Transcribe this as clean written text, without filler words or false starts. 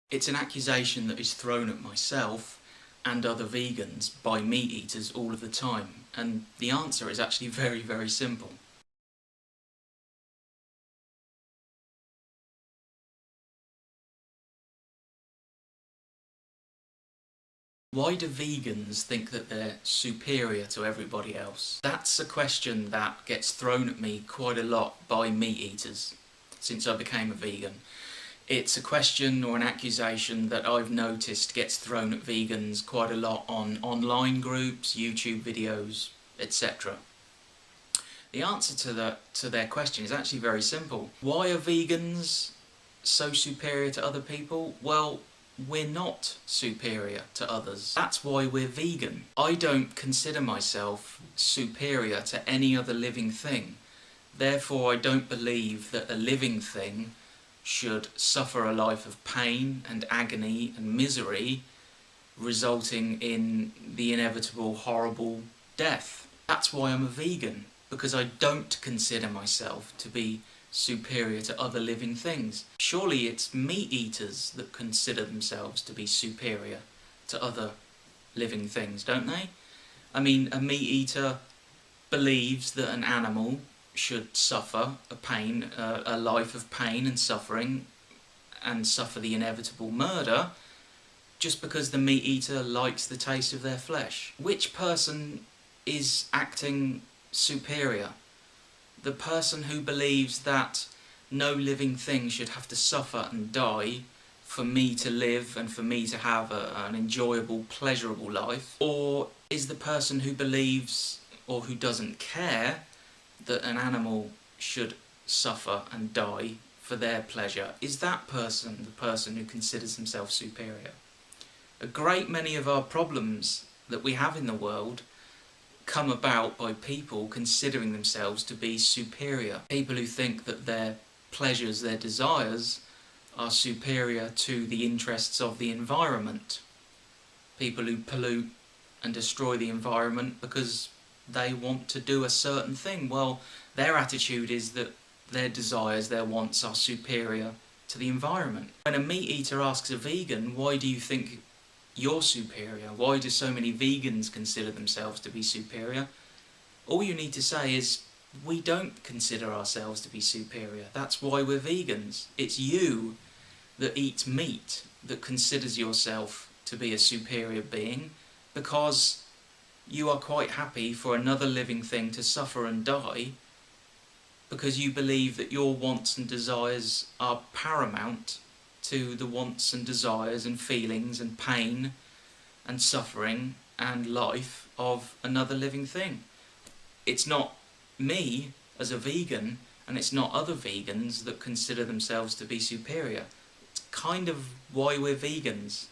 It's an accusation that is thrown at myself and other vegans by meat eaters all of the time, and the answer is actually very, very simple. Why do vegans think that they're superior to everybody else? That's a question that gets thrown at me quite a lot by meat eaters since I became a vegan. It's a question or an accusation that I've noticed gets thrown at vegans quite a lot on online groups, YouTube videos, etc. The answer to their question is actually very simple. Why are vegans so superior to other people? Well, we're not superior to others. That's why we're vegan. I don't consider myself superior to any other living thing. Therefore, I don't believe that a living thing should suffer a life of pain and agony and misery, resulting in the inevitable horrible death. That's why I'm a vegan, because I don't consider myself to be superior to other living things. Surely it's meat eaters that consider themselves to be superior to other living things, don't they? I mean, a meat eater believes that an animal should suffer a life of pain and suffering, and suffer the inevitable murder, just because the meat eater likes the taste of their flesh. Which person is acting superior? The person who believes that no living thing should have to suffer and die for me to live and for me to have an enjoyable, pleasurable life? Or is the person who believes, or who doesn't care, that an animal should suffer and die for their pleasure, is that person the person who considers himself superior? A great many of our problems that we have in the world come about by people considering themselves to be superior. People who think that their pleasures, their desires, are superior to the interests of the environment. People who pollute and destroy the environment because they want to do a certain thing. Well, their attitude is that their desires, their wants are superior to the environment. When a meat eater asks a vegan, why do you think you're superior? Why do so many vegans consider themselves to be superior? All you need to say is, we don't consider ourselves to be superior. That's why we're vegans. It's you that eats meat that considers yourself to be a superior being, because you are quite happy for another living thing to suffer and die, because you believe that your wants and desires are paramount to the wants and desires and feelings and pain and suffering and life of another living thing. It's not me as a vegan, and it's not other vegans that consider themselves to be superior. It's kind of why we're vegans.